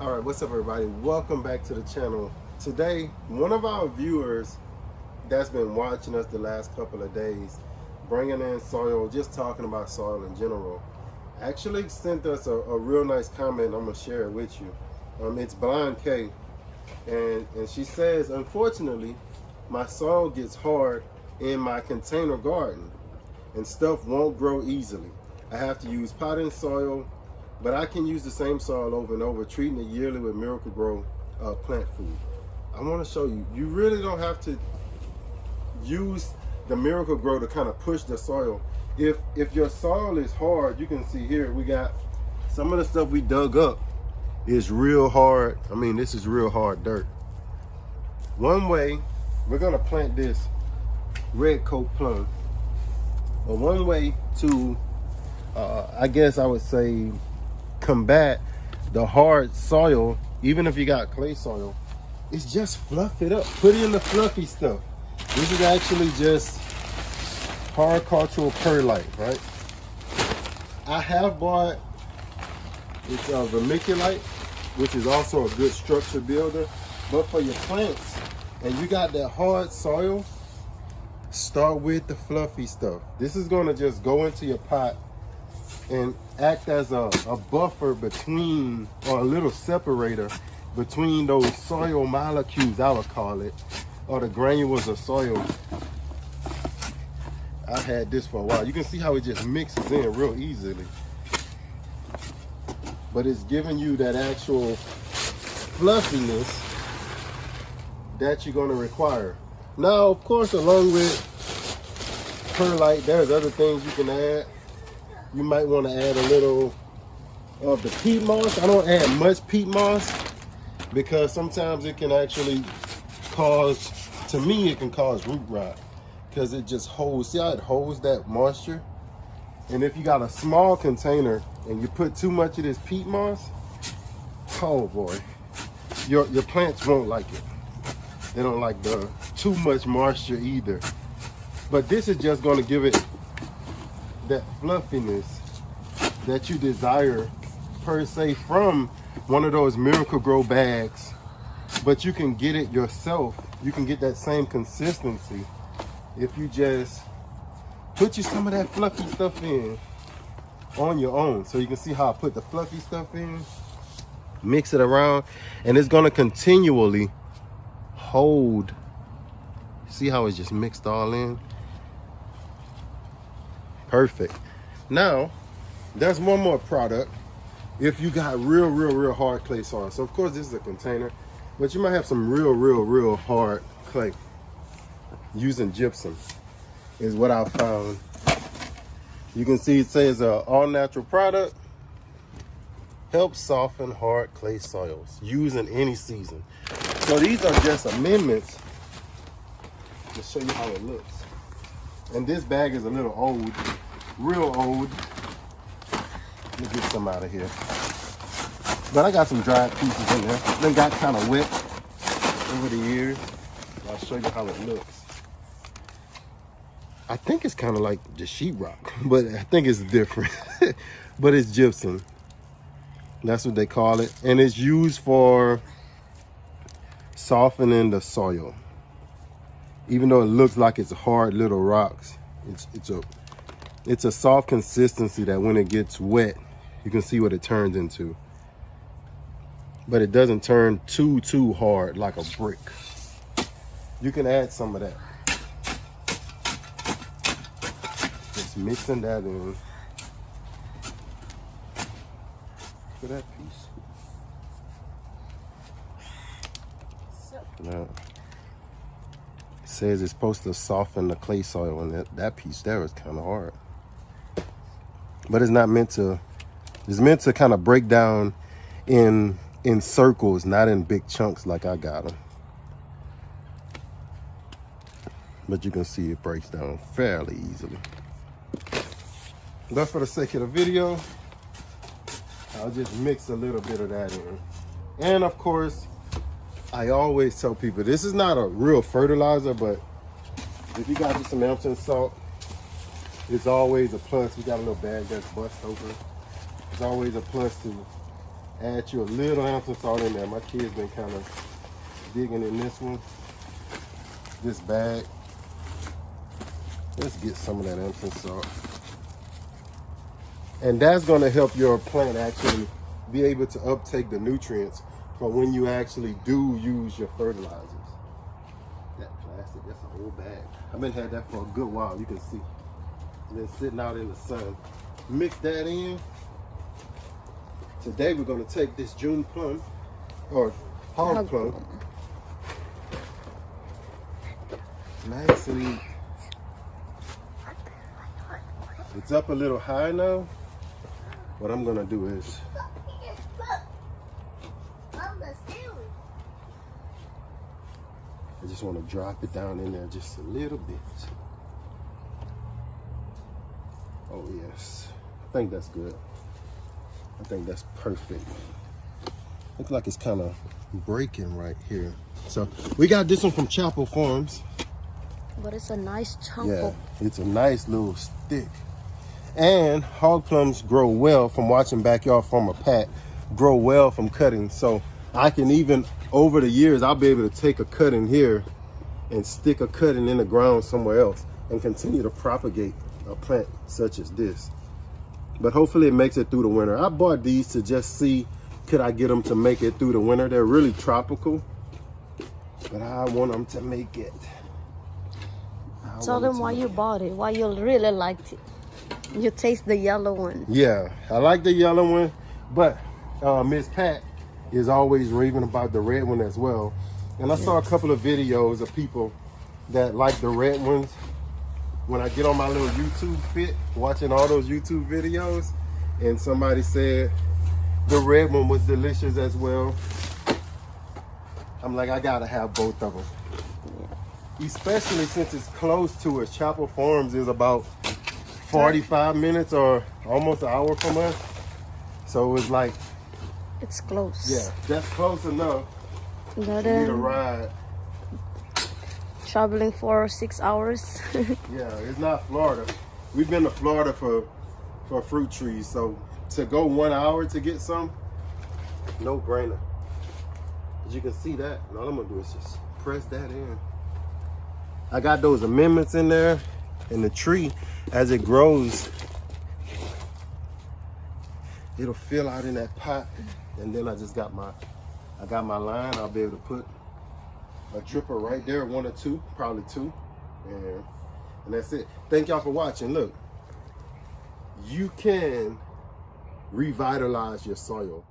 All right, what's up everybody? Welcome back to the channel. Today, one of our viewers that's been watching us the last couple of days, bringing in soil, just talking about soil in general, actually sent us a real nice comment. I'm gonna share it with you. It's Blind K, and she says, unfortunately, my soil gets hard in my container garden and stuff won't grow easily. I have to use potting soil, but I can use the same soil over and over, treating it yearly with Miracle-Gro plant food. I want to show you, you really don't have to use the Miracle-Gro to kind of push the soil. If your soil is hard, you can see here, we got some of the stuff we dug up is real hard. I mean, this is real hard dirt. One way, we're gonna plant this red coat plum. But one way to, I guess I would say, combat the hard soil, even if you got clay soil, is just fluff it up. Put in the fluffy stuff. This is actually just horticultural perlite, right? I have bought, it's a vermiculite, which is also a good structure builder. But for your plants, and you got that hard soil, start with the fluffy stuff. This is gonna just go into your pot and act as a buffer between, or a little separator between those soil molecules, I would call it, or the granules of soil. I've had this for a while. You can see how it just mixes in real easily. But it's giving you that actual fluffiness that you're gonna require. Now, of course, along with perlite, there's other things you can add. You might want to add a little of the peat moss. I don't add much peat moss because sometimes it can actually cause, to me, it can cause root rot because it just holds, see how it holds that moisture? And if you got a small container and you put too much of this peat moss, oh boy, your plants won't like it. They don't like the too much moisture either. But this is just going to give it that fluffiness that you desire per se from one of those Miracle-Gro bags. But you can get it yourself. You can get that same consistency if you just put you some of that fluffy stuff in on your own. So you can see how I put the fluffy stuff in, mix it around, and it's going to continually hold. See how it's just mixed all in? Perfect. Now, there's one more product. If you got real hard clay soil. So of course this is a container, but you might have some real hard clay. Using gypsum is what I found. You can see it says all natural product. Helps soften hard clay soils. Use in any season. So these are just amendments to show you how it looks. And this bag is a little old, real old. Let me get some out of here. But I got some dried pieces in there. They got kind of wet over the years. I'll show you how it looks. I think it's kind of like the sheetrock, but I think it's different. But it's gypsum. That's what they call it. And it's used for softening the soil. Even though it looks like it's hard little rocks, it's a soft consistency that when it gets wet, you can see what it turns into. But it doesn't turn too hard like a brick. You can add some of that. Just mixing that in. For that piece. Now, it says it's supposed to soften the clay soil, and that piece there is kind of hard. But it's not meant to, it's meant to kind of break down in circles, not in big chunks like I got them. But you can see it breaks down fairly easily. But for the sake of the video, I'll just mix a little bit of that in. And of course, I always tell people, this is not a real fertilizer, but if you got some Epsom salt, it's always a plus. We got a little bag that's bust open. It's always a plus to Add you a little Epsom salt in there. My kid's been kind of digging in this one, this bag. Let's get some of that Epsom salt. And that's going to help your plant actually be able to uptake the nutrients for when you actually do use your fertilizers. That plastic, that's an old bag. I've been had that for a good while, you can see. Been sitting out in the sun. Mix that in. Today we're going to take this June plum, or hog plum. Nice and neat. It's up a little high now. What I'm going to do is I just want to drop it down in there just a little bit. Oh yes, I think that's good. I think that's perfect. Looks like it's kind of breaking right here. So we got this one from Chapel Farms. But it's a nice chunk. Yeah, it's a nice little stick. And hog plums grow well from watching Backyard Farmer Pat, grow well from cutting. So I can even, over the years, I'll be able to take a cutting here and stick a cutting in the ground somewhere else and continue to propagate a plant such as this. But hopefully it makes it through the winter. I bought these to just see, could I get them to make it through the winter? They're really tropical, but I want them to make it. Tell them why you bought it, why you really liked it. You taste the yellow one. Yeah, I like the yellow one, but Miss Pat is always raving about the red one as well. And I saw a couple of videos of people that like the red ones. When I get on my little YouTube fit, watching all those YouTube videos, and somebody said the red one was delicious as well. I'm like, I gotta have both of them. Especially since it's close to us. Chapel Farms is about 45 minutes or almost an hour from us. So it's like, it's close. yeah, that's close enough for me to ride. Traveling for 6 hours. Yeah, it's not Florida. We've been to Florida for fruit trees, so to go 1 hour to get some, no brainer. As you can see that, and all I'm gonna do is just press that in. I got those amendments in there, and the tree, as it grows, it'll fill out in that pot. And then I got my line. I'll be able to put a dripper right there, 1 or 2, probably 2, and that's it. Thank y'all for watching. Look, you can revitalize your soil.